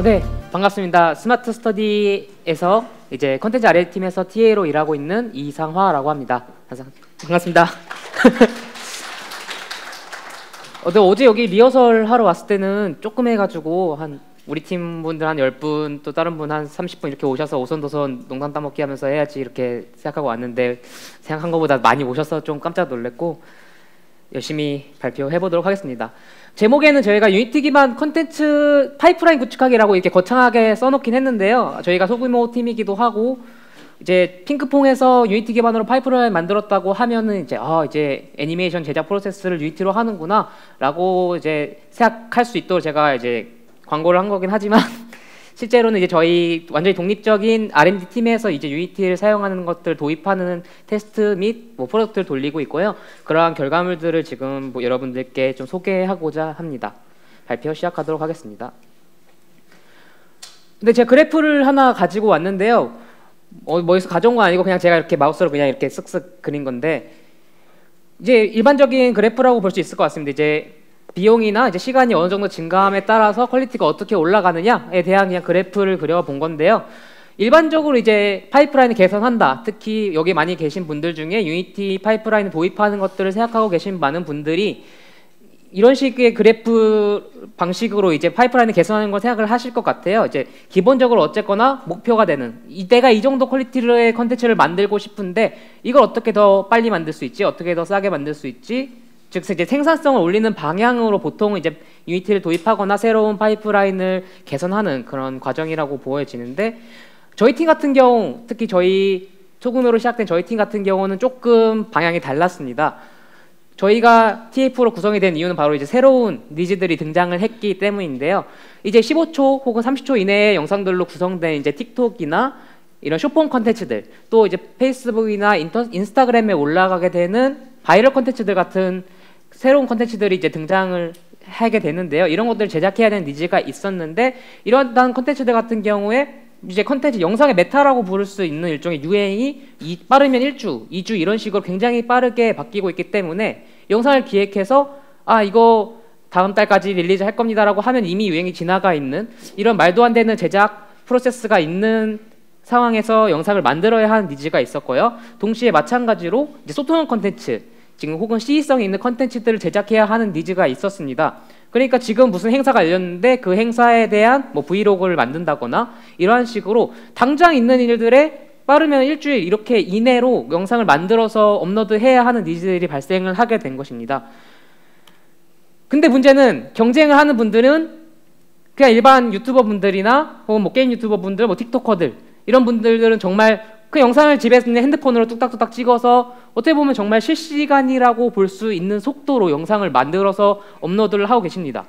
네, 반갑습니다. 스마트 스터디에서 이제 컨텐츠 RL 팀에서 TA로 일하고 있는 이상화라고 합니다. 반갑습니다. 어제 여기 리허설 하러 왔을 때는 조금 해가지고 우리 팀 분들 한 10분, 또 다른 분 한 30분 이렇게 오셔서 오손도손 농담 따먹기 하면서 해야지 이렇게 생각하고 왔는데, 생각한 것보다 많이 오셔서 좀 깜짝 놀랐고 열심히 발표해 보도록 하겠습니다. 제목에는 저희가 유니티 기반 컨텐츠 파이프라인 구축하기라고 이렇게 거창하게 써놓긴 했는데요. 저희가 소규모 팀이기도 하고, 이제 핑크퐁에서 유니티 기반으로 파이프라인 만들었다고 하면은 이제 애니메이션 제작 프로세스를 유니티로 하는구나 라고 이제 생각할 수 있도록 제가 이제 광고를 한 거긴 하지만 실제로는 이제 저희 완전히 독립적인 R&D 팀에서 이제 유니티를 사용하는 것들 도입하는 테스트 및 프로덕트를 돌리고 있고요. 그러한 결과물들을 지금 여러분들께 좀 소개하고자 합니다. 발표 시작하도록 하겠습니다. 근데 제가 그래프를 하나 가지고 왔는데요. 뭐에서 가져온 건 아니고 그냥 제가 이렇게 마우스로 그냥 이렇게 쓱쓱 그린 건데, 이제 일반적인 그래프라고 볼 수 있을 것 같습니다. 이제 비용이나 이제 시간이 어느 정도 증가함에 따라서 퀄리티가 어떻게 올라가느냐에 대한 그냥 그래프를 그려본 건데요. 일반적으로 이제 파이프라인을 개선한다. 특히 여기 많이 계신 분들 중에 유니티 파이프라인을 도입하는 것들을 생각하고 계신 많은 분들이 이런 식의 그래프 방식으로 이제 파이프라인을 개선하는 걸 생각을 하실 것 같아요. 이제 기본적으로 어쨌거나 목표가 되는, 내가 이 정도 퀄리티의 컨텐츠를 만들고 싶은데 이걸 어떻게 더 빨리 만들 수 있지, 어떻게 더 싸게 만들 수 있지, 즉 이제 생산성을 올리는 방향으로 보통 이제 유니티를 도입하거나 새로운 파이프라인을 개선하는 그런 과정이라고 보여지는데, 저희 팀 같은 경우, 특히 저희 소규모로 시작된 저희 팀 같은 경우는 조금 방향이 달랐습니다. 저희가 TF로 구성이 된 이유는 바로 이제 새로운 니즈들이 등장을 했기 때문인데요. 이제 15초 혹은 30초 이내의 영상들로 구성된 이제 틱톡이나 이런 숏폼 컨텐츠들, 또 이제 페이스북이나 인스타그램에 올라가게 되는 바이럴 컨텐츠들 같은 새로운 컨텐츠들이 이제 등장을 하게 되는데요. 이런 것들을 제작해야 되는 니즈가 있었는데, 이러한 컨텐츠들 같은 경우에 이제 컨텐츠 영상의 메타라고 부를 수 있는 일종의 유행이 빠르면 1주, 2주 이런 식으로 굉장히 빠르게 바뀌고 있기 때문에 영상을 기획해서 이거 다음 달까지 릴리즈 할 겁니다라고 하면 이미 유행이 지나가 있는 이런 말도 안 되는 제작 프로세스가 있는 상황에서 영상을 만들어야 하는 니즈가 있었고요. 동시에 마찬가지로 이제 소통형 컨텐츠, 지금 혹은 시의성이 있는 컨텐츠들을 제작해야 하는 니즈가 있었습니다. 그러니까 지금 무슨 행사가 열렸는데 그 행사에 대한 브이로그를 만든다거나 이러한 식으로 당장 있는 일들에 빠르면 일주일 이렇게 이내로 영상을 만들어서 업로드해야 하는 니즈들이 발생을 하게 된 것입니다. 근데 문제는 경쟁을 하는 분들은 그냥 일반 유튜버 분들이나 혹은 게임 유튜버 분들, 틱토커들 이런 분들은 정말 그 영상을 집에서 있는 핸드폰으로 뚝딱뚝딱 찍어서 어떻게 보면 정말 실시간이라고 볼 수 있는 속도로 영상을 만들어서 업로드를 하고 계십니다.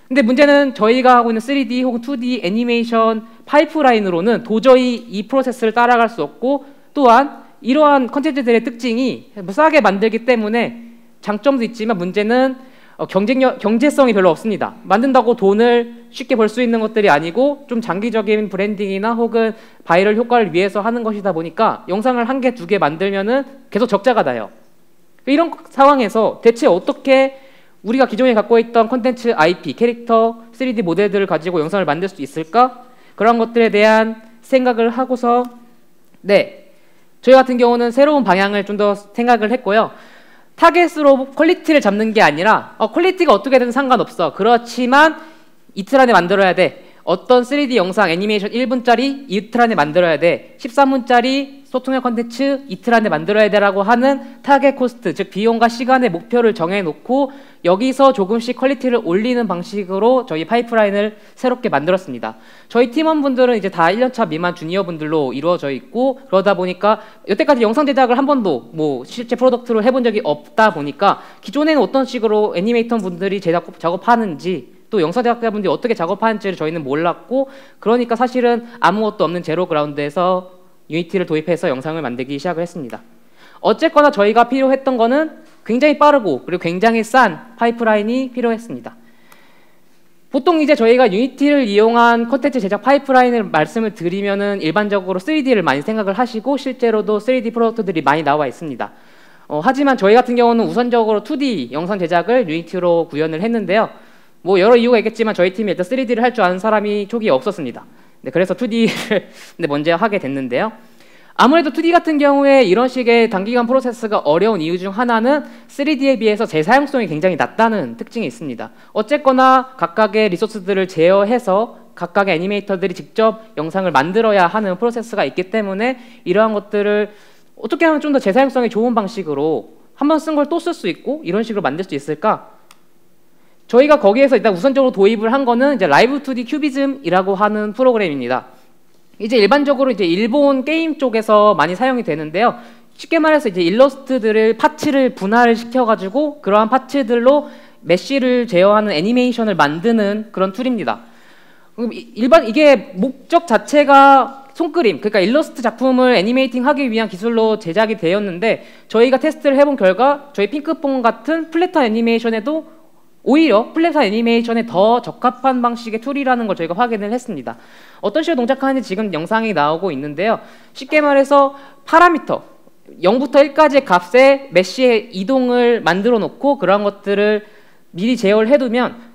근데 문제는 저희가 하고 있는 3D 혹은 2D 애니메이션 파이프라인으로는 도저히 이 프로세스를 따라갈 수 없고, 또한 이러한 컨텐츠들의 특징이 싸게 만들기 때문에 장점도 있지만 문제는 경제성이 별로 없습니다. 만든다고 돈을 쉽게 벌 수 있는 것들이 아니고 좀 장기적인 브랜딩이나 혹은 바이럴 효과를 위해서 하는 것이다 보니까 영상을 1개, 2개 만들면은 계속 적자가 나요. 이런 상황에서 대체 어떻게 우리가 기존에 갖고 있던 컨텐츠 IP, 캐릭터, 3D 모델들을 가지고 영상을 만들 수 있을까? 그런 것들에 대한 생각을 하고서 저희 같은 경우는 새로운 방향을 좀 더 생각을 했고요. 타겟으로 퀄리티를 잡는 게 아니라 퀄리티가 어떻게든 상관없어. 그렇지만 이틀 안에 만들어야 돼. 어떤 3D 영상 애니메이션 1분짜리 이틀 안에 만들어야 돼. 13분짜리 소통형 컨텐츠 이틀 안에 만들어야 돼라고 하는 타겟 코스트, 즉 비용과 시간의 목표를 정해놓고 여기서 조금씩 퀄리티를 올리는 방식으로 저희 파이프라인을 새롭게 만들었습니다. 저희 팀원분들은 이제 다 1년차 미만 주니어분들로 이루어져 있고, 그러다 보니까 여태까지 영상 제작을 한 번도 실제 프로덕트로 해본 적이 없다 보니까 기존에는 어떤 식으로 애니메이터 분들이 작업하는지, 또 영상 제작자분들이 어떻게 작업하는지를 저희는 몰랐고, 그러니까 사실은 아무것도 없는 제로 그라운드에서 유니티를 도입해서 영상을 만들기 시작을 했습니다. 어쨌거나 저희가 필요했던 거는 굉장히 빠르고 그리고 굉장히 싼 파이프라인이 필요했습니다. 보통 이제 저희가 유니티를 이용한 콘텐츠 제작 파이프라인을 말씀을 드리면은 일반적으로 3D를 많이 생각을 하시고 실제로도 3D 프로덕트들이 많이 나와 있습니다. 하지만 저희 같은 경우는 우선적으로 2D 영상 제작을 유니티로 구현을 했는데요. 뭐 여러 이유가 있겠지만 저희 팀이 일단 3D를 할 줄 아는 사람이 초기에 없었습니다. 네, 그래서 2D를 먼저 하게 됐는데요. 아무래도 2D 같은 경우에 이런 식의 단기간 프로세스가 어려운 이유 중 하나는 3D에 비해서 재사용성이 굉장히 낮다는 특징이 있습니다. 어쨌거나 각각의 리소스들을 제어해서 각각의 애니메이터들이 직접 영상을 만들어야 하는 프로세스가 있기 때문에 이러한 것들을 어떻게 하면 좀 더 재사용성이 좋은 방식으로 한 번 쓴 걸 또 쓸 수 있고 이런 식으로 만들 수 있을까? 저희가 거기에서 일단 우선적으로 도입을 한 거는 이제 라이브 2D 큐비즘이라고 하는 프로그램입니다. 이제 일반적으로 이제 일본 게임 쪽에서 많이 사용이 되는데요. 쉽게 말해서 이제 일러스트들을 파츠를 분할을 시켜가지고 그러한 파츠들로 메쉬를 제어하는 애니메이션을 만드는 그런 툴입니다. 이게 목적 자체가 손그림, 그러니까 일러스트 작품을 애니메이팅하기 위한 기술로 제작이 되었는데 저희가 테스트를 해본 결과 저희 핑크퐁 같은 플래터 애니메이션에도 오히려 플래터 애니메이션에 더 적합한 방식의 툴이라는 걸 저희가 확인을 했습니다. 어떤 식으로 동작하는지 지금 영상이 나오고 있는데요. 쉽게 말해서 파라미터 0부터 1까지의 값에 메쉬의 이동을 만들어 놓고 그러한 것들을 미리 제어를 해두면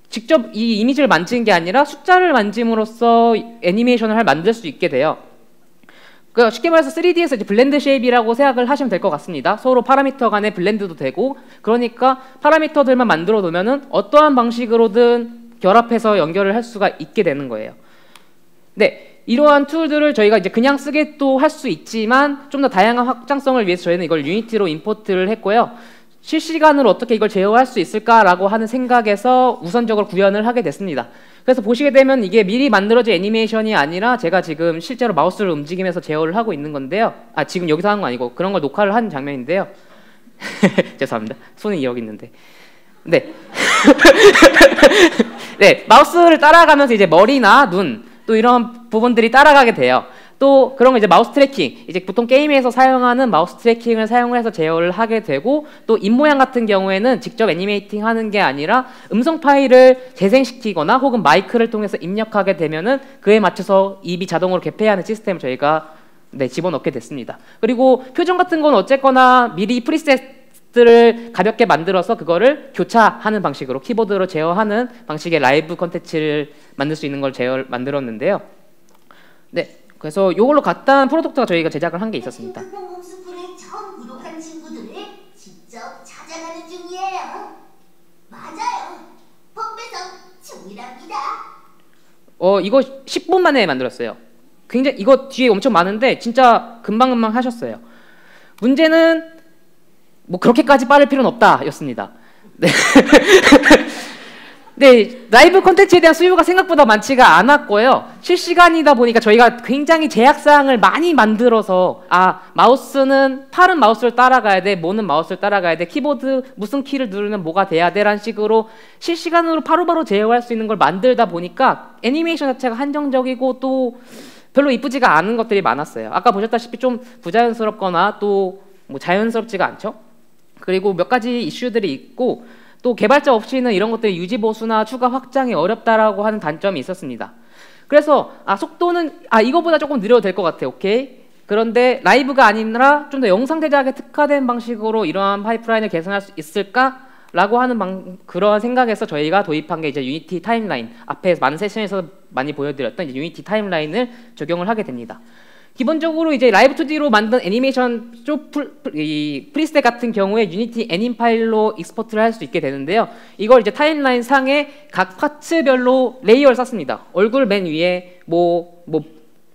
직접 이 이미지를 만지는 게 아니라 숫자를 만짐으로써 애니메이션을 만들 수 있게 돼요. 그러니까 쉽게 말해서 3D에서 이제 블렌드 쉐입이라고 생각을 하시면 될 것 같습니다. 서로 파라미터 간의 블렌드도 되고, 그러니까 파라미터들만 만들어 놓으면은 어떠한 방식으로든 결합해서 연결을 할 수가 있게 되는 거예요. 네, 이러한 툴들을 저희가 이제 그냥 쓰게 또 할 수 있지만 좀 더 다양한 확장성을 위해서 저희는 이걸 유니티로 임포트를 했고요. 실시간으로 어떻게 이걸 제어할 수 있을까라고 하는 생각에서 우선적으로 구현을 하게 됐습니다. 그래서 보시게 되면 이게 미리 만들어진 애니메이션이 아니라 제가 지금 실제로 마우스를 움직이면서 제어를 하고 있는 건데요. 아, 지금 여기서 하는 거 아니고 그런 걸 녹화를 한 장면인데요. 죄송합니다. 손이 여기 있는데. 네. 네, 마우스를 따라가면서 이제 머리나 눈, 또 이런 부분들이 따라가게 돼요. 또 그런 거 이제 마우스 트래킹, 이제 보통 게임에서 사용하는 마우스 트래킹을 사용을 해서 제어를 하게 되고, 또 입모양 같은 경우에는 직접 애니메이팅 하는 게 아니라 음성 파일을 재생시키거나 혹은 마이크를 통해서 입력하게 되면은 그에 맞춰서 입이 자동으로 개폐하는 시스템을 저희가 집어넣게 됐습니다. 그리고 표정 같은 건 어쨌거나 미리 프리셋들을 가볍게 만들어서 그거를 교차하는 방식으로 키보드로 제어하는 방식의 라이브 컨텐츠를 만들 수 있는 걸 만들었는데요. 네. 그래서 이걸로 간단한 프로덕트가 저희가 제작을 한 게 있었습니다. 홈스쿨에 처음 구독한 친구들을 직접 찾아가는 중이에요. 맞아요. 법배성 중이랍니다. 이거 10분 만에 만들었어요. 굉장히 이거 뒤에 엄청 많은데 진짜 금방금방 하셨어요. 문제는 뭐 그렇게까지 빠를 필요는 없다 였습니다. 네. 네, 라이브 콘텐츠에 대한 수요가 생각보다 많지가 않았고요. 실시간이다 보니까 저희가 굉장히 제약사항을 많이 만들어서 팔은 마우스를 따라가야 돼, 뭐는 마우스를 따라가야 돼, 키보드 무슨 키를 누르면 뭐가 돼야 돼 라는 식으로 실시간으로 바로바로 제어할 수 있는 걸 만들다 보니까 애니메이션 자체가 한정적이고 또 별로 이쁘지가 않은 것들이 많았어요. 아까 보셨다시피 좀 부자연스럽거나 또 뭐 자연스럽지가 않죠. 그리고 몇 가지 이슈들이 있고 또 개발자 없이는 이런 것들이 유지 보수나 추가 확장이 어렵다라고 하는 단점이 있었습니다. 그래서 속도는 이거보다 조금 느려도 될 것 같아. 오케이. 그런데 라이브가 아니라 좀 더 영상 제작에 특화된 방식으로 이러한 파이프라인을 개선할 수 있을까라고 하는 그런 생각에서 저희가 도입한 게 이제 유니티 타임라인, 앞에 많은 세션에서 많이 보여드렸던 이제 유니티 타임라인을 적용을 하게 됩니다. 기본적으로 이제 라이브 2D로 만든 애니메이션 프리셋 같은 경우에 유니티 애님 파일로 익스포트를 할 수 있게 되는데요. 이걸 이제 타임라인 상에 각 파츠별로 레이어를 쌌습니다. 얼굴 맨 위에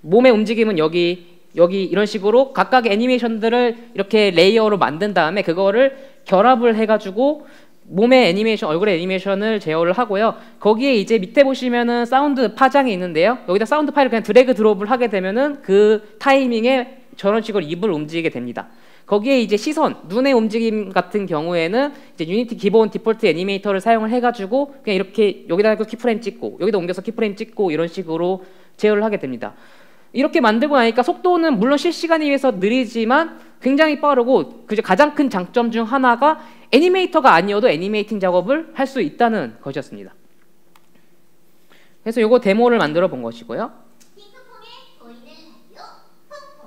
몸의 움직임은 여기 이런 식으로 각각의 애니메이션들을 이렇게 레이어로 만든 다음에 그거를 결합을 해가지고 몸의 애니메이션, 얼굴의 애니메이션을 제어를 하고요. 거기에 이제 밑에 보시면은 사운드 파장이 있는데요. 여기다 사운드 파일을 그냥 드래그 드롭을 하게 되면은 그 타이밍에 저런 식으로 입을 움직이게 됩니다. 거기에 이제 시선, 눈의 움직임 같은 경우에는 이제 유니티 기본 디폴트 애니메이터를 사용을 해가지고 그냥 이렇게 여기다 키프레임 찍고 여기다 옮겨서 키프레임 찍고 이런 식으로 제어를 하게 됩니다. 이렇게 만들고 나니까 속도는 물론 실시간에 비해서 느리지만 굉장히 빠르고 가장 큰 장점 중 하나가 애니메이터가 아니어도 애니메이팅 작업을 할 수 있다는 것이었습니다. 그래서 이거 데모를 만들어 본 것이고요. 핑크퐁의 보이는 라디오 퐁퐁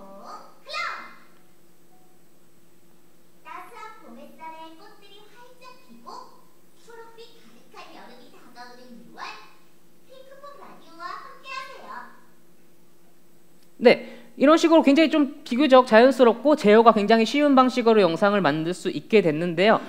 클럽. 따스한 봄 햇살에 꽃들이 활짝 피고 초록빛 가득한 여름이 다가오는 네, 이런 식으로 굉장히 좀 비교적 자연스럽고 제어가 굉장히 쉬운 방식으로 영상을 만들 수 있게 됐는데요.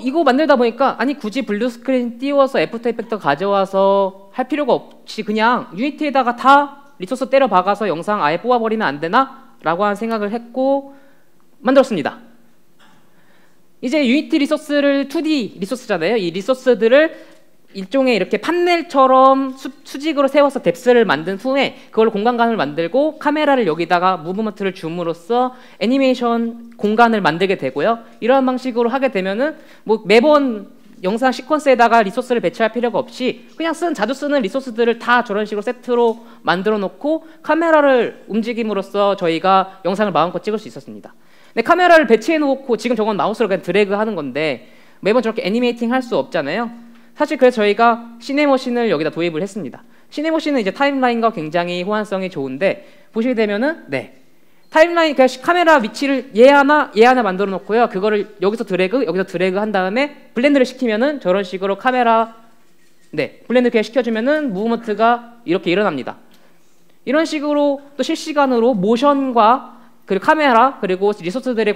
이거 만들다 보니까 아니 굳이 블루 스크린 띄워서 애프터 이펙터 가져와서 할 필요가 없이 그냥 유니티에다가 다 리소스 때려 박아서 영상 아예 뽑아버리면 안 되나? 라고 한 생각을 했고 만들었습니다. 이제 유니티 리소스를 2D 리소스잖아요. 이 리소스들을 일종의 이렇게 판넬처럼 수직으로 세워서 뎁스를 만든 후에 그걸로 공간감을 만들고 카메라를 여기다가 무브먼트를 줌으로써 애니메이션 공간을 만들게 되고요. 이러한 방식으로 하게 되면은 뭐 매번 영상 시퀀스에다가 리소스를 배치할 필요가 없이 그냥 자주 쓰는 리소스들을 다 저런 식으로 세트로 만들어 놓고 카메라를 움직임으로써 저희가 영상을 마음껏 찍을 수 있었습니다. 근데 카메라를 배치해 놓고 지금 저건 마우스로 그냥 드래그 하는 건데 매번 저렇게 애니메이팅 할 수 없잖아요. 사실 그래서 저희가 시네모신을 여기다 도입을 했습니다. 시네모신은 이제 타임라인과 굉장히 호환성이 좋은데 보시게 되면은 타임라인 그냥 카메라 위치를 얘 하나 만들어 놓고요. 그거를 여기서 드래그 한 다음에 블렌드를 시키면은 저런 식으로 카메라 블렌드 그냥 시켜주면은 무브먼트가 이렇게 일어납니다. 이런 식으로 또 실시간으로 모션과 그리고 카메라 그리고 리소스들의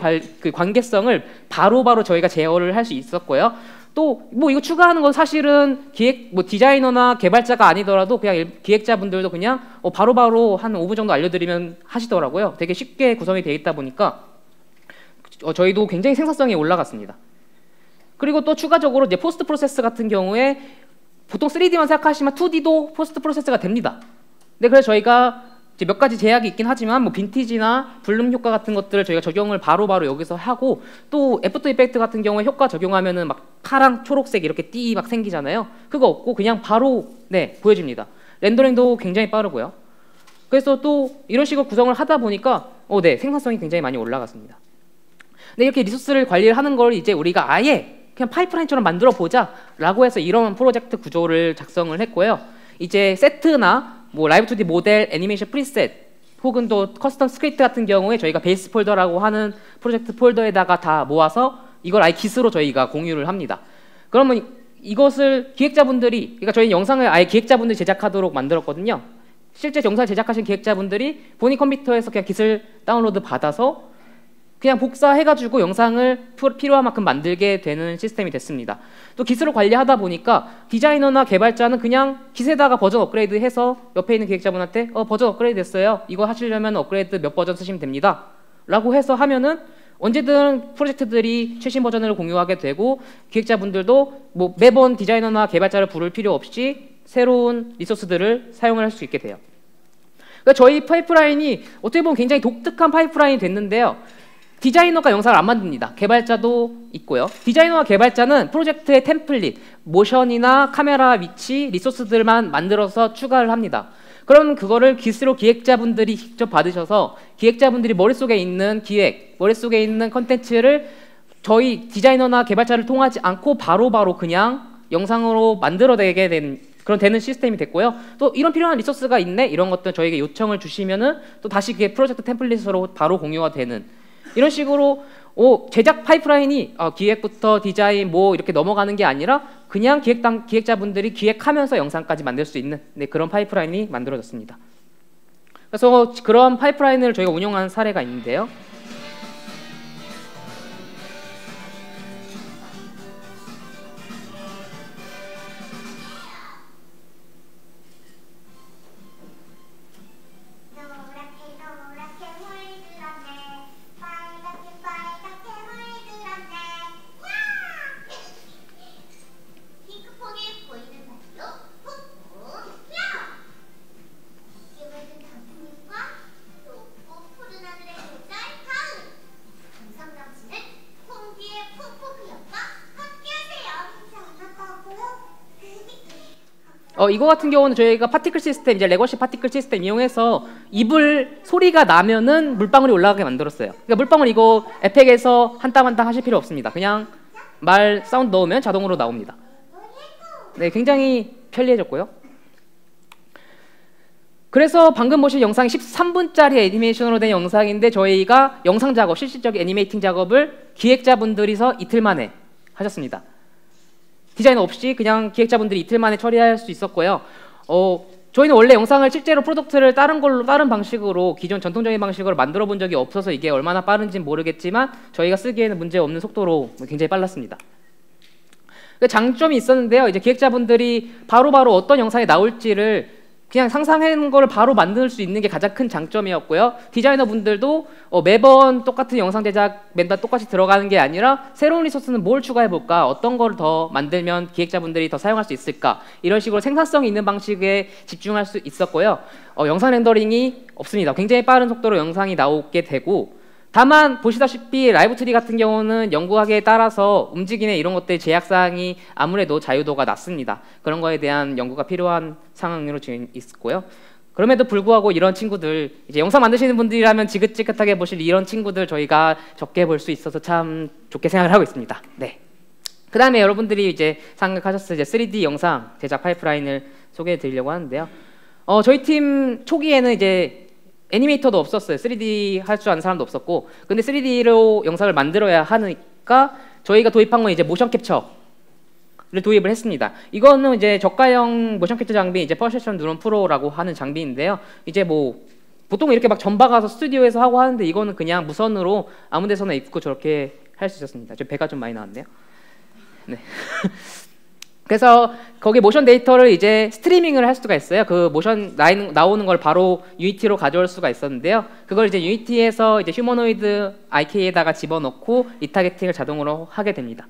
관계성을 바로바로 저희가 제어를 할 수 있었고요. 또 뭐 이거 추가하는 건 사실은 디자이너나 개발자가 아니더라도 그냥 기획자분들도 그냥 바로바로 한 5분 정도 알려드리면 하시더라고요. 되게 쉽게 구성이 되어 있다 보니까 저희도 굉장히 생산성이 올라갔습니다. 그리고 또 추가적으로 이제 포스트 프로세스 같은 경우에 보통 3D만 생각하시면 2D도 포스트 프로세스가 됩니다. 근데 그래서 저희가 이제 몇 가지 제약이 있긴 하지만 뭐 빈티지나 블룸 효과 같은 것들을 저희가 적용을 바로바로 여기서 하고 또 애프터 이펙트 같은 경우에 효과 적용하면은 막 파랑 초록색 이렇게 띠 막 생기잖아요. 그거 없고 그냥 바로 보여집니다. 렌더링도 굉장히 빠르고요. 그래서 또 이런 식으로 구성을 하다 보니까 생산성이 굉장히 많이 올라갔습니다. 근데 이렇게 리소스를 관리를 하는 걸 이제 우리가 아예 그냥 파이프라인처럼 만들어 보자 라고 해서 이런 프로젝트 구조를 작성을 했고요. 이제 세트나 뭐 라이브 2D 모델, 애니메이션 프리셋 혹은 또 커스텀 스크립트 같은 경우에 저희가 베이스 폴더라고 하는 프로젝트 폴더에다가 다 모아서 이걸 아예 깃으로 저희가 공유를 합니다. 그러면 이것을 그러니까 저희 영상을 아예 기획자분들이 제작하도록 만들었거든요. 실제 영상을 제작하신 기획자분들이 본인 컴퓨터에서 그냥 깃을 다운로드 받아서 그냥 복사해가지고 영상을 필요한 만큼 만들게 되는 시스템이 됐습니다. 또 깃으로 관리하다 보니까 디자이너나 개발자는 그냥 깃에다가 버전 업그레이드 해서 옆에 있는 기획자분한테 버전 업그레이드 됐어요. 이거 하시려면 업그레이드 몇 버전 쓰시면 됩니다. 라고 해서 하면은 언제든 프로젝트들이 최신 버전을 공유하게 되고 기획자분들도 뭐 매번 디자이너나 개발자를 부를 필요 없이 새로운 리소스들을 사용을 할 수 있게 돼요. 그러니까 저희 파이프라인이 어떻게 보면 굉장히 독특한 파이프라인이 됐는데요. 디자이너가 영상을 안 만듭니다. 개발자도 있고요. 디자이너와 개발자는 프로젝트의 템플릿, 모션이나 카메라 위치, 리소스들만 만들어서 추가를 합니다. 그럼 그거를 깃으로 기획자분들이 직접 받으셔서 기획자분들이 머릿속에 있는 머릿속에 있는 컨텐츠를 저희 디자이너나 개발자를 통하지 않고 바로바로 그냥 영상으로 만들어내게 되는 시스템이 됐고요. 또 이런 필요한 리소스가 있네? 이런 것들 저희에게 요청을 주시면은 또 다시 그게 프로젝트 템플릿으로 바로 공유가 되는 이런 식으로 제작 파이프라인이 기획부터 디자인 이렇게 넘어가는 게 아니라 그냥 기획자분들이 기획하면서 영상까지 만들 수 있는 그런 파이프라인이 만들어졌습니다. 그래서 그런 파이프라인을 저희가 운영하는 사례가 있는데요. 이거 같은 경우는 저희가 파티클 시스템, 이제 레거시 파티클 시스템 이용해서 입을 소리가 나면은 물방울이 올라가게 만들었어요. 그러니까 물방울 이거 에펙에서 한 땀 한 땀 하실 필요 없습니다. 그냥 말 사운드 넣으면 자동으로 나옵니다. 굉장히 편리해졌고요. 그래서 방금 보신 영상이 13분짜리 애니메이션으로 된 영상인데 저희가 영상 작업, 실질적인 애니메이팅 작업을 기획자분들이서 이틀 만에 하셨습니다. 디자인 없이 그냥 기획자분들이 이틀 만에 처리할 수 있었고요. 저희는 원래 영상을 실제로 프로덕트를 다른 방식으로 기존 전통적인 방식으로 만들어 본 적이 없어서 이게 얼마나 빠른지는 모르겠지만 저희가 쓰기에는 문제 없는 속도로 굉장히 빨랐습니다. 장점이 있었는데요. 이제 기획자분들이 바로바로 어떤 영상이 나올지를 그냥 상상하는 걸 바로 만들 수 있는 게 가장 큰 장점이었고요. 디자이너분들도 매번 똑같은 영상 제작 맨날 똑같이 들어가는 게 아니라 새로운 리소스는 뭘 추가해볼까, 어떤 걸 더 만들면 기획자분들이 더 사용할 수 있을까, 이런 식으로 생산성이 있는 방식에 집중할 수 있었고요. 영상 렌더링이 없습니다. 굉장히 빠른 속도로 영상이 나오게 되고, 다만 보시다시피 라이브 2D 같은 경우는 연구하기에 따라서 움직임에 이런 것들 제약사항이 아무래도 자유도가 낮습니다. 그런 거에 대한 연구가 필요한 상황으로 지금 있고요. 그럼에도 불구하고 이런 친구들, 이제 영상 만드시는 분들이라면 지긋지긋하게 보실 이런 친구들 저희가 적게 볼 수 있어서 참 좋게 생각을 하고 있습니다. 네. 그 다음에 여러분들이 이제 생각하셨을 이제 3D 영상 제작 파이프라인을 소개해 드리려고 하는데요. 저희 팀 초기에는 이제 애니메이터도 없었어요. 3D 할 줄 아는 사람도 없었고, 근데 3D로 영상을 만들어야 하니까 저희가 도입한 건 이제 모션 캡처를 도입을 했습니다. 이거는 이제 저가형 모션 캡처 장비, 이제 퍼셉션 누런 프로라고 하는 장비인데요. 이제 뭐 보통 이렇게 막 전바 가서 스튜디오에서 하고 하는데 이거는 그냥 무선으로 아무 데서나 입고 저렇게 할 수 있었습니다. 저 배가 좀 많이 나왔네요. 네. 그래서 거기 모션 데이터를 이제 스트리밍을 할 수가 있어요. 그 모션 나오는 걸 바로 유니티로 가져올 수가 있었는데요. 그걸 이제 유니티에서 이제 휴머노이드 IK에다가 집어넣고 리타겟팅을 자동으로 하게 됩니다.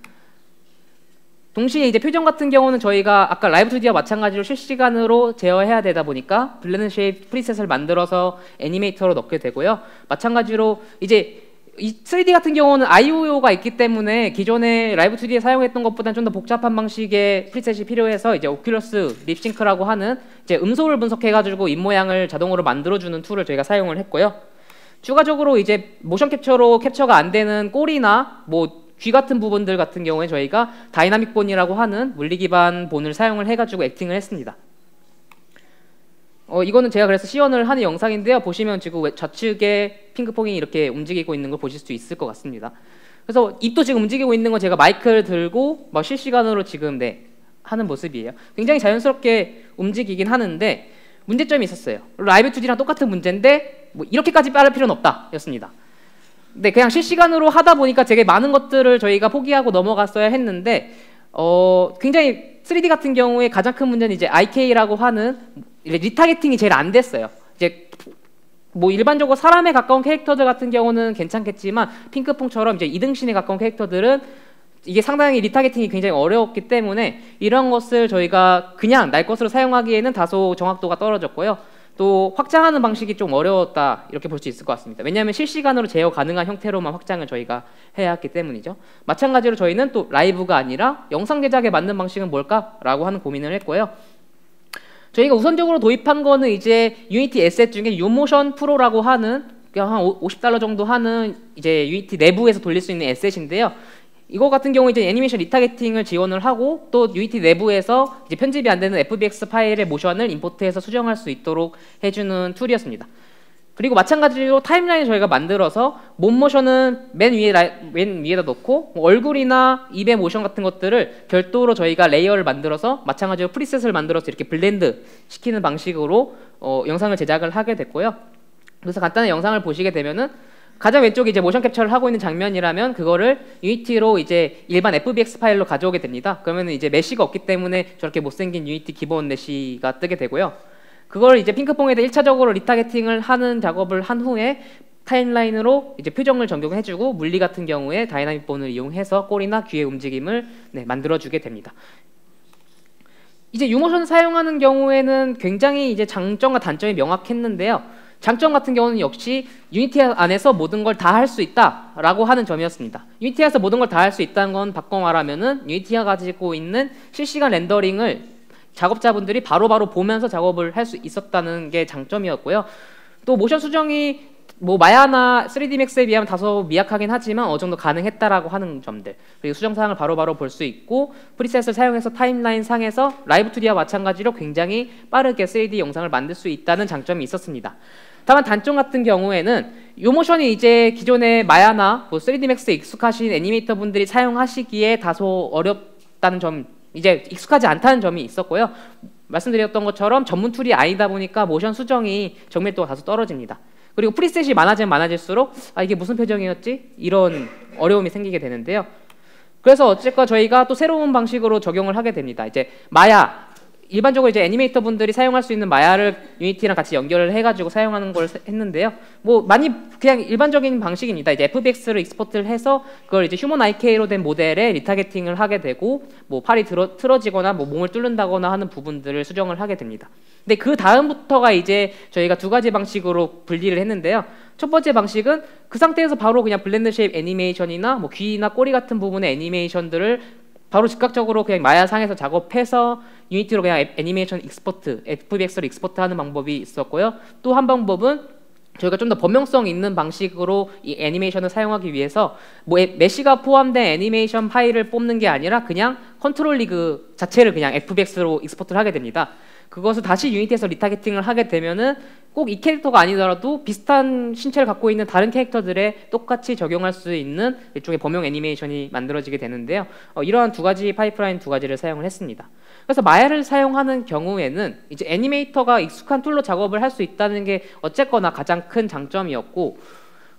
동시에 이제 표정 같은 경우는 저희가 아까 라이브 2D와 마찬가지로 실시간으로 제어해야 되다 보니까 블렌드 쉐입 프리셋을 만들어서 애니메이터로 넣게 되고요. 마찬가지로 이제 이 3D 같은 경우는 IO가 있기 때문에 기존에 라이브 2D에 사용했던 것보다는 좀 더 복잡한 방식의 프리셋이 필요해서 이제 오큘러스 립싱크라고 하는 이제 음소를 분석해가지고 입모양을 자동으로 만들어주는 툴을 저희가 사용을 했고요. 추가적으로 이제 모션 캡처로 캡처가 안 되는 꼬리나 뭐 귀 같은 부분들 같은 경우에 저희가 다이나믹 본이라고 하는 물리 기반 본을 사용을 해가지고 액팅을 했습니다. 이거는 제가 그래서 시연을 하는 영상인데요. 보시면 지금 좌측에 핑크퐁이 이렇게 움직이고 있는 걸 보실 수 있을 것 같습니다. 그래서 입도 지금 움직이고 있는 건 제가 마이크를 들고 막 실시간으로 지금 하는 모습이에요. 굉장히 자연스럽게 움직이긴 하는데 문제점이 있었어요. 라이브 2D랑 똑같은 문제인데 뭐 이렇게까지 빠를 필요는 없다 였습니다. 근데 그냥 실시간으로 하다 보니까 되게 많은 것들을 저희가 포기하고 넘어갔어야 했는데 굉장히 3D 같은 경우에 가장 큰 문제는 이제 IK라고 하는 리타겟팅이 제일 안 됐어요. 이제 뭐 일반적으로 사람에 가까운 캐릭터들 같은 경우는 괜찮겠지만 핑크퐁처럼 이제 이등신에 가까운 캐릭터들은 이게 상당히 리타겟팅이 굉장히 어려웠기 때문에 이런 것을 저희가 그냥 날 것으로 사용하기에는 다소 정확도가 떨어졌고요. 또 확장하는 방식이 좀 어려웠다 이렇게 볼 수 있을 것 같습니다. 왜냐하면 실시간으로 제어 가능한 형태로만 확장을 저희가 해야 했기 때문이죠. 마찬가지로 저희는 또 라이브가 아니라 영상 제작에 맞는 방식은 뭘까라고 하는 고민을 했고요. 저희가 우선적으로 도입한 거는 이제 유니티 에셋 중에 유모션 프로라고 하는 그냥 한 $50 정도 하는 이제 유니티 내부에서 돌릴 수 있는 에셋인데요. 이거 같은 경우 이제 애니메이션 리타겟팅을 지원을 하고 또 유니티 내부에서 이제 편집이 안 되는 FBX 파일의 모션을 임포트해서 수정할 수 있도록 해주는 툴이었습니다. 그리고 마찬가지로 타임라인을 저희가 만들어서 몸 모션은 맨 위에다 놓고 얼굴이나 입의 모션 같은 것들을 별도로 저희가 레이어를 만들어서 마찬가지로 프리셋을 만들어서 이렇게 블렌드 시키는 방식으로 영상을 제작을 하게 됐고요. 그래서 간단한 영상을 보시게 되면은 가장 왼쪽에 이제 모션 캡처를 하고 있는 장면이라면 그거를 유니티로 이제 일반 FBX 파일로 가져오게 됩니다. 그러면 이제 메쉬가 없기 때문에 저렇게 못생긴 유니티 기본 메쉬가 뜨게 되고요. 그걸 이제 핑크퐁에다 1차적으로 리타겟팅을 하는 작업을 한 후에 타임라인으로 이제 표정을 적용해주고 물리 같은 경우에 다이나믹 본을 이용해서 꼬리나 귀의 움직임을 만들어주게 됩니다. 이제 유모션 사용하는 경우에는 굉장히 이제 장점과 단점이 명확했는데요. 장점 같은 경우는 역시 유니티 안에서 모든 걸 다 할 수 있다라고 하는 점이었습니다. 유니티에서 모든 걸 다 할 수 있다는 건 바꿔 말하면은 유니티가 가지고 있는 실시간 렌더링을 작업자분들이 바로바로 보면서 작업을 할 수 있었다는 게 장점이었고요. 또 모션 수정이 뭐 마야나 3D 맥스에 비하면 다소 미약하긴 하지만 어느 정도 가능했다라고 하는 점들, 그리고 수정 사항을 바로바로 볼 수 있고 프리셋을 사용해서 타임라인 상에서 라이브 2D와 마찬가지로 굉장히 빠르게 3D 영상을 만들 수 있다는 장점이 있었습니다. 다만 단점 같은 경우에는 요모션이 이제 기존의 마야나 뭐 3D 맥스에 익숙하신 애니메이터 분들이 사용하시기에 다소 어렵다는 점, 이제 익숙하지 않다는 점이 있었고요. 말씀드렸던 것처럼 전문 툴이 아니다 보니까 모션 수정이 정밀도가 다소 떨어집니다. 그리고 프리셋이 많아지면 많아질수록 이게 무슨 표정이었지? 이런 어려움이 생기게 되는데요. 그래서 어쨌건 저희가 또 새로운 방식으로 적용을 하게 됩니다. 이제 마야, 일반적으로 이제 애니메이터 분들이 사용할 수 있는 마야를 유니티랑 같이 연결을 해가지고 사용하는 걸 했는데요. 뭐 많이 그냥 일반적인 방식입니다. 이제 FBX를 익스포트를 해서 그걸 이제 휴먼 IK로 된 모델에 리타겟팅을 하게 되고 뭐 팔이 틀어지거나 뭐 몸을 뚫는다거나 하는 부분들을 수정을 하게 됩니다. 근데 그 다음부터가 이제 저희가 두 가지 방식으로 분리를 했는데요. 첫 번째 방식은 그 상태에서 바로 그냥 블렌드 쉐입 애니메이션이나 뭐 귀나 꼬리 같은 부분의 애니메이션들을 바로 즉각적으로 그냥 마야상에서 작업해서 유니티로 그냥 애니메이션 익스포트, FBX를 익스포트하는 방법이 있었고요. 또 한 방법은 저희가 좀 더 범용성 있는 방식으로 이 애니메이션을 사용하기 위해서 뭐 메시가 포함된 애니메이션 파일을 뽑는 게 아니라 그냥 컨트롤 리그 자체를 그냥 FBX로 익스포트를 하게 됩니다. 그것을 다시 유니티에서 리타겟팅을 하게 되면은 꼭 이 캐릭터가 아니더라도 비슷한 신체를 갖고 있는 다른 캐릭터들에 똑같이 적용할 수 있는 일종의 범용 애니메이션이 만들어지게 되는데요. 이러한 두 가지 파이프라인 두 가지를 사용을 했습니다. 그래서 마야를 사용하는 경우에는 이제 애니메이터가 익숙한 툴로 작업을 할 수 있다는 게 어쨌거나 가장 큰 장점이었고,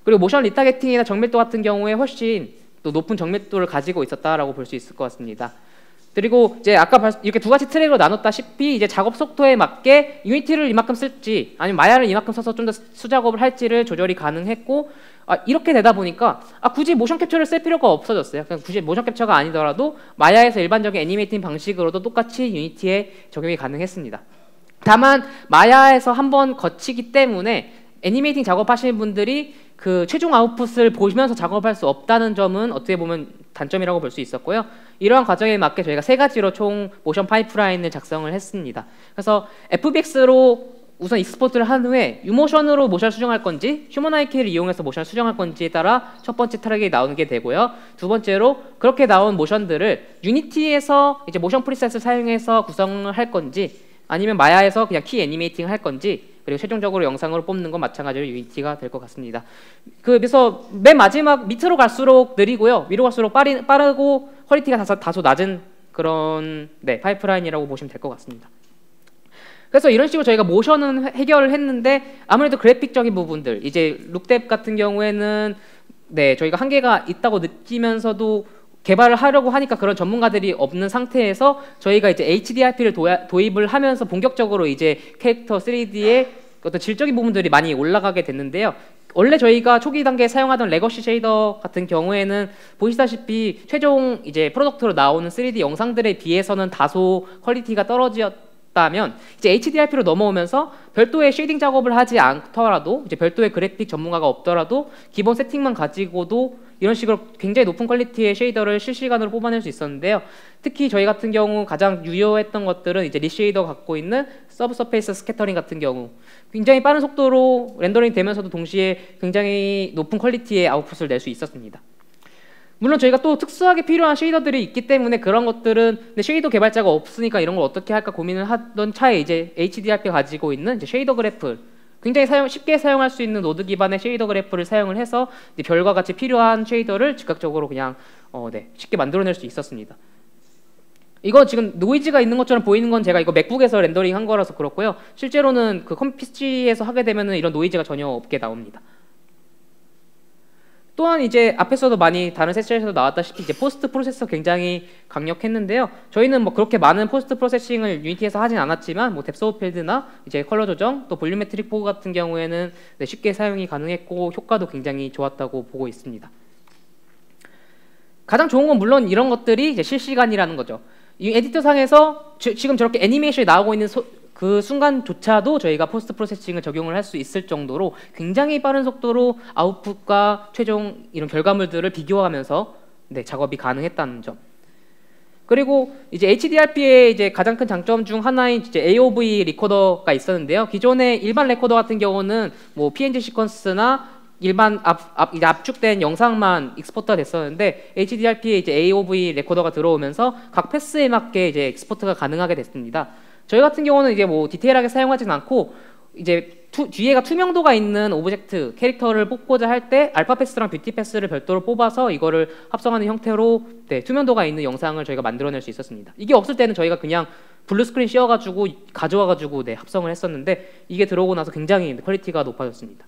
그리고 모션 리타겟팅이나 정밀도 같은 경우에 훨씬 또 높은 정밀도를 가지고 있었다라고 볼 수 있을 것 같습니다. 그리고 이제 아까 이렇게 두 가지 트랙으로 나눴다시피 이제 작업 속도에 맞게 유니티를 이만큼 쓸지 아니면 마야를 이만큼 써서 좀 더 수작업을 할지를 조절이 가능했고, 이렇게 되다 보니까 굳이 모션 캡처를 쓸 필요가 없어졌어요. 그냥 굳이 모션 캡처가 아니더라도 마야에서 일반적인 애니메이팅 방식으로도 똑같이 유니티에 적용이 가능했습니다. 다만 마야에서 한번 거치기 때문에 애니메이팅 작업하시는 분들이 그 최종 아웃풋을 보시면서 작업할 수 없다는 점은 어떻게 보면 단점이라고 볼 수 있었고요. 이러한 과정에 맞게 저희가 세 가지로 총 모션 파이프라인을 작성을 했습니다. 그래서 FBX로 우선 익스포트를 한 후에 유모션으로 모션을 수정할 건지 휴먼 IK를 이용해서 모션을 수정할 건지에 따라 첫 번째 트랙이 나오게 되고요. 두 번째로 그렇게 나온 모션들을 유니티에서 이제 모션 프리셋을 사용해서 구성을 할 건지 아니면 마야에서 그냥 키 애니메이팅을 할 건지, 그리고 최종적으로 영상으로 뽑는 건 마찬가지로 유니티가 될 것 같습니다. 그래서 맨 마지막 밑으로 갈수록 느리고요, 위로 갈수록 빠르고 퀄리티가 다소 낮은 그런 파이프라인이라고 보시면 될 것 같습니다. 그래서 이런 식으로 저희가 모션은 해결을 했는데 아무래도 그래픽적인 부분들, 이제 룩뎁 같은 경우에는 저희가 한계가 있다고 느끼면서도 개발을 하려고 하니까 그런 전문가들이 없는 상태에서 저희가 이제 HDRP를 도입을 하면서 본격적으로 이제 캐릭터 3D의 어떤 질적인 부분들이 많이 올라가게 됐는데요. 원래 저희가 초기 단계에 사용하던 레거시 쉐이더 같은 경우에는 보시다시피 최종 이제 프로덕트로 나오는 3D 영상들에 비해서는 다소 퀄리티가 떨어졌다면 이제 HDRP로 넘어오면서 별도의 쉐이딩 작업을 하지 않더라도 이제 별도의 그래픽 전문가가 없더라도 기본 세팅만 가지고도 이런 식으로 굉장히 높은 퀄리티의 쉐이더를 실시간으로 뽑아낼 수 있었는데요. 특히 저희 같은 경우 가장 유효했던 것들은 이제 리쉐이더가 갖고 있는 서브서페이스 스캐터링 같은 경우 굉장히 빠른 속도로 렌더링 되면서도 동시에 굉장히 높은 퀄리티의 아웃풋을 낼 수 있었습니다. 물론 저희가 또 특수하게 필요한 쉐이더들이 있기 때문에 그런 것들은 근데 쉐이더 개발자가 없으니까 이런 걸 어떻게 할까 고민을 하던 차에 이제 HDRP가 가지고 있는 이제 쉐이더 그래프, 굉장히 쉽게 사용할 수 있는 노드 기반의 쉐이더 그래프를 사용을 해서 별과 같이 필요한 쉐이더를 즉각적으로 그냥 쉽게 만들어낼 수 있었습니다. 이거 지금 노이즈가 있는 것처럼 보이는 건 제가 이거 맥북에서 렌더링 한 거라서 그렇고요. 실제로는 그 PC에서 하게 되면은 이런 노이즈가 전혀 없게 나옵니다. 또한 이제 앞에서도 많이 다른 세션에서 나왔다시피 이제 포스트 프로세서 굉장히 강력했는데요. 저희는 뭐 그렇게 많은 포스트 프로세싱을 유니티에서 하진 않았지만 뭐 뎁스 오브 필드나 이제 컬러 조정 또 볼륨메트릭 포그 같은 경우에는 쉽게 사용이 가능했고 효과도 굉장히 좋았다고 보고 있습니다. 가장 좋은 건 물론 이런 것들이 이제 실시간이라는 거죠. 이 에디터상에서 지금 저렇게 애니메이션이 나오고 있는 그 순간조차도 저희가 포스트 프로세싱을 적용을 할 수 있을 정도로 굉장히 빠른 속도로 아웃풋과 최종 이런 결과물들을 비교하면서 작업이 가능했다는 점. 그리고 이제 HDRP의 이제 가장 큰 장점 중 하나인 이제 AOV 리코더가 있었는데요. 기존의 일반 레코더 같은 경우는 뭐 PNG 시퀀스나 일반 이제 압축된 영상만 익스포트가 됐었는데 HDRP에 이제 AOV 레코더가 들어오면서 각 패스에 맞게 이제 익스포트가 가능하게 됐습니다. 저희 같은 경우는 이제 뭐 디테일하게 사용하진 않고 이제 뒤에가 투명도가 있는 오브젝트 캐릭터를 뽑고자 할 때 알파 패스랑 뷰티 패스를 별도로 뽑아서 이거를 합성하는 형태로 투명도가 있는 영상을 저희가 만들어낼 수 있었습니다. 이게 없을 때는 저희가 그냥 블루 스크린 씌워가지고 가져와가지고 네, 합성을 했었는데 이게 들어오고 나서 굉장히 퀄리티가 높아졌습니다.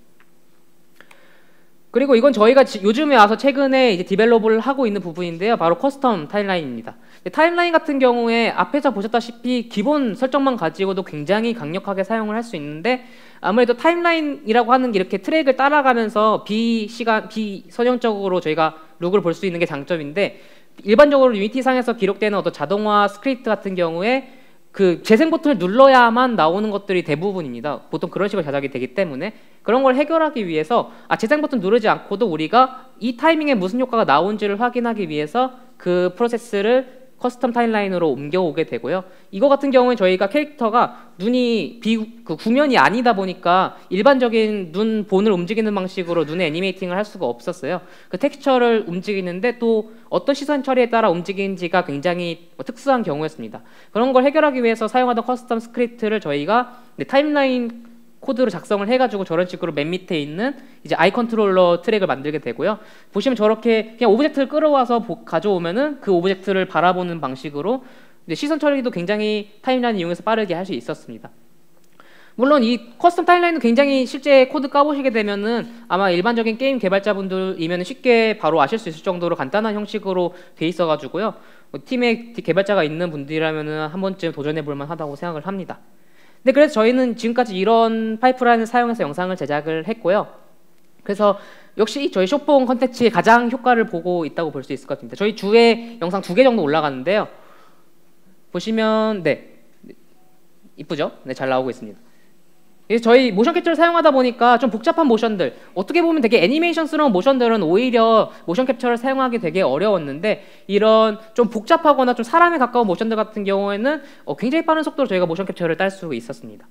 그리고 이건 저희가 요즘에 와서 최근에 이제 디벨롭을 하고 있는 부분인데요. 바로 커스텀 타임라인입니다. 타임라인 같은 경우에 앞에서 보셨다시피 기본 설정만 가지고도 굉장히 강력하게 사용을 할 수 있는데 아무래도 타임라인이라고 하는 게 이렇게 트랙을 따라가면서 비선형적으로 저희가 룩을 볼 수 있는 게 장점인데 일반적으로 유니티 상에서 기록되는 어떤 자동화 스크립트 같은 경우에 그 재생 버튼을 눌러야만 나오는 것들이 대부분입니다. 보통 그런 식으로 제작이 되기 때문에 그런 걸 해결하기 위해서 재생 버튼 누르지 않고도 우리가 이 타이밍에 무슨 효과가 나온지를 확인하기 위해서 그 프로세스를 커스텀 타임라인으로 옮겨오게 되고요. 이거 같은 경우에 저희가 캐릭터가 눈이 구면이 아니다 보니까 일반적인 눈 본을 움직이는 방식으로 눈의 애니메이팅을 할 수가 없었어요. 그 텍스처를 움직이는데 또 어떤 시선 처리에 따라 움직이는지가 굉장히 특수한 경우였습니다. 그런 걸 해결하기 위해서 사용하던 커스텀 스크립트를 저희가 타임라인 코드로 작성을 해가지고 저런 식으로 맨 밑에 있는 이제 아이 컨트롤러 트랙을 만들게 되고요. 보시면 저렇게 그냥 오브젝트를 끌어와서 가져오면은 그 오브젝트를 바라보는 방식으로 이제 시선 처리도 굉장히 타임라인 이용해서 빠르게 할 수 있었습니다. 물론 이 커스텀 타임라인은 굉장히 실제 코드 까보시게 되면은 아마 일반적인 게임 개발자분들이면 쉽게 바로 아실 수 있을 정도로 간단한 형식으로 돼 있어가지고요. 팀에 개발자가 있는 분들이라면은 한 번쯤 도전해 볼 만하다고 생각을 합니다. 네, 그래서 저희는 지금까지 이런 파이프라인을 사용해서 영상을 제작을 했고요. 그래서 역시 저희 숏폼 컨텐츠의 가장 효과를 보고 있다고 볼 수 있을 것 같습니다. 저희 주에 영상 2개 정도 올라가는데요. 보시면 네, 이쁘죠? 네, 잘 나오고 있습니다. 그래서 저희 모션 캡처를 사용하다 보니까 좀 복잡한 모션들, 어떻게 보면 되게 애니메이션스러운 모션들은 오히려 모션 캡처를 사용하기 되게 어려웠는데 이런 좀 복잡하거나 좀 사람에 가까운 모션들 같은 경우에는 굉장히 빠른 속도로 저희가 모션 캡처를 딸 수 있었습니다.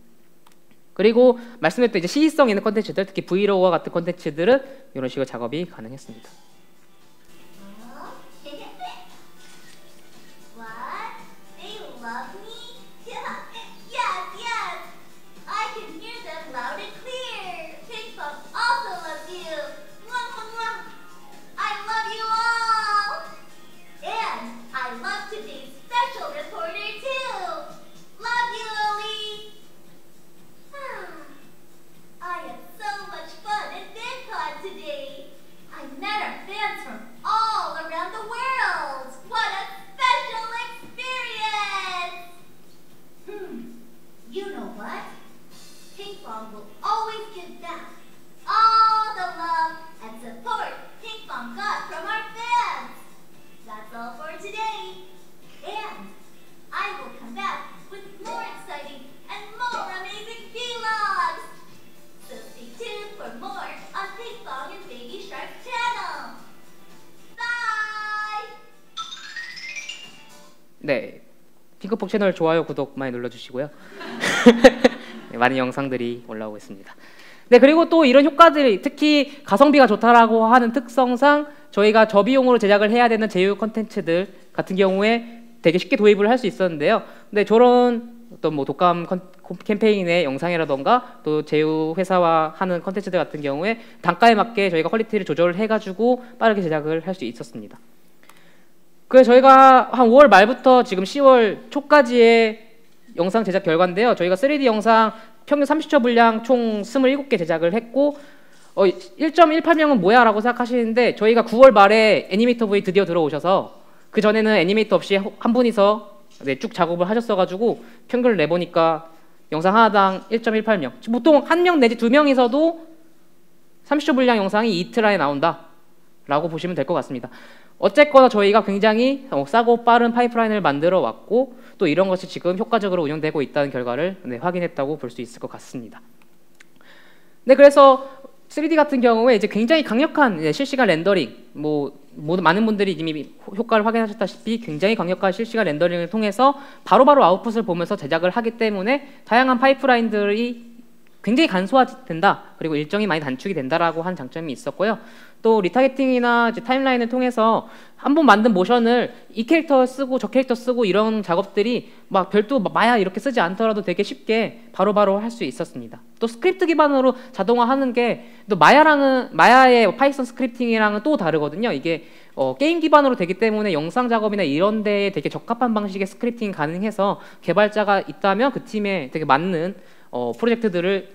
그리고 말씀드렸던 이제 시의성 있는 컨텐츠들, 특히 브이로그와 같은 컨텐츠들은 이런 식으로 작업이 가능했습니다. What? They love me? Yeah. Yes, yes. I can hear them loud and clear. Pinkpop also loves you. Mwah, mwah, mwah. I love you all. And I love today's special reporter too. Love you, Lily. I had so much fun at VidCon today. I met our fans from all around the world. What a special experience! You know what? Pinkbong will always give back all the love and support Pinkbong got from our fans. That's all for today. And I will come back with more exciting and more amazing vlogs. So stay tuned for more on Pinkbong and Baby Shark's channel. Bye! 네, 핑크퐁 채널 좋아요, 구독 많이 눌러주시고요. 네, 많은 영상들이 올라오고 있습니다. 네, 그리고 또 이런 효과들이 특히 가성비가 좋다라고 하는 특성상 저희가 저비용으로 제작을 해야 되는 제휴 컨텐츠들 같은 경우에 되게 쉽게 도입을 할 수 있었는데요. 근데 저런 어떤 뭐 독감 캠페인의 영상이라던가 또 제휴 회사와 하는 컨텐츠들 같은 경우에 단가에 맞게 저희가 퀄리티를 조절을 해가지고 빠르게 제작을 할 수 있었습니다. 그래서 저희가 한 5월 말부터 지금 10월 초까지의 영상 제작 결과인데요. 저희가 3D 영상 평균 30초 분량 총 27개 제작을 했고 1.18명은 뭐야 라고 생각하시는데 저희가 9월 말에 애니메이터 분이 드디어 들어오셔서 그 전에는 애니메이터 없이 한 분이서 네, 쭉 작업을 하셨어가지고 평균을 내보니까 영상 하나당 1.18명, 보통 1명 내지 2명이서도 30초 분량 영상이 이틀 안에 나온다 라고 보시면 될 것 같습니다. 어쨌거나 저희가 굉장히 싸고 빠른 파이프라인을 만들어 왔고 또 이런 것이 지금 효과적으로 운영되고 있다는 결과를 네, 확인했다고 볼 수 있을 것 같습니다. 네, 그래서 3D 같은 경우에 이제 굉장히 강력한 실시간 렌더링, 많은 분들이 이미 효과를 확인하셨다시피 굉장히 강력한 실시간 렌더링을 통해서 바로바로 아웃풋을 보면서 제작을 하기 때문에 다양한 파이프라인들이 굉장히 간소화된다, 그리고 일정이 많이 단축이 된다라고 하는 장점이 있었고요. 또 리타겟팅이나 이제 타임라인을 통해서 한 번 만든 모션을 이 캐릭터 쓰고 저 캐릭터 쓰고 이런 작업들이 막 별도 마야 이렇게 쓰지 않더라도 되게 쉽게 바로바로 할 수 있었습니다. 또 스크립트 기반으로 자동화하는 게 또 마야의 파이썬 스크립팅이랑은 또 다르거든요. 이게 게임 기반으로 되기 때문에 영상 작업이나 이런 데에 되게 적합한 방식의 스크립팅이 가능해서 개발자가 있다면 그 팀에 되게 맞는 프로젝트들을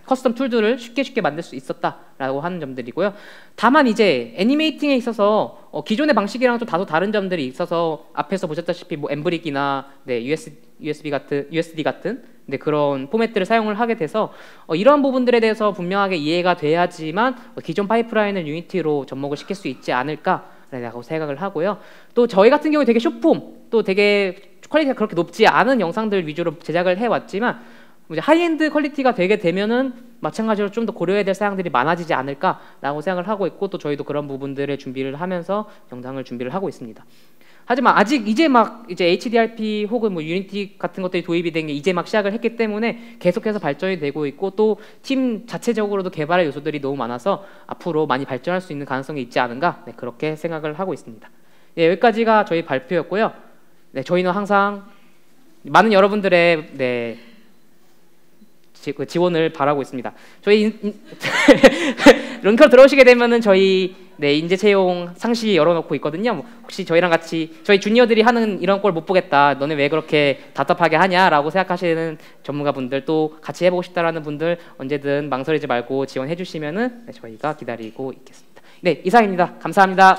커스텀 툴들을 쉽게 만들 수 있었다라고 하는 점들이고요. 다만 이제 애니메이팅에 있어서 기존의 방식이랑 좀 다소 다른 점들이 있어서 앞에서 보셨다시피 뭐 엠브릭이나 USD 같은 그런 포맷들을 사용을 하게 돼서 이러한 부분들에 대해서 분명하게 이해가 돼야지만 기존 파이프라인을 유니티로 접목을 시킬 수 있지 않을까라고 생각을 하고요. 또 저희 같은 경우에 되게 숏폼 또 되게 퀄리티가 그렇게 높지 않은 영상들 위주로 제작을 해왔지만 이제 하이엔드 퀄리티가 되게 되면은 마찬가지로 좀 더 고려해야 될 사항들이 많아지지 않을까라고 생각을 하고 있고 또 저희도 그런 부분들의 준비를 하면서 영상을 준비를 하고 있습니다. 하지만 아직 이제 HDRP 혹은 뭐 유니티 같은 것들이 도입이 된 게 이제 막 시작을 했기 때문에 계속해서 발전이 되고 있고 또 팀 자체적으로도 개발의 요소들이 너무 많아서 앞으로 많이 발전할 수 있는 가능성이 있지 않은가 그렇게 생각을 하고 있습니다. 네, 여기까지가 저희 발표였고요. 네, 저희는 항상 많은 여러분들의 지원을 바라고 있습니다. 저희 런커로 들어오시게 되면은 저희 인재 채용 상시 열어놓고 있거든요. 뭐 혹시 저희랑 같이 저희 주니어들이 하는 이런 꼴 못 보겠다. 너네 왜 그렇게 답답하게 하냐라고 생각하시는 전문가분들 또 같이 해보고 싶다라는 분들 언제든 망설이지 말고 지원해 주시면은 저희가 기다리고 있겠습니다. 네, 이상입니다. 감사합니다.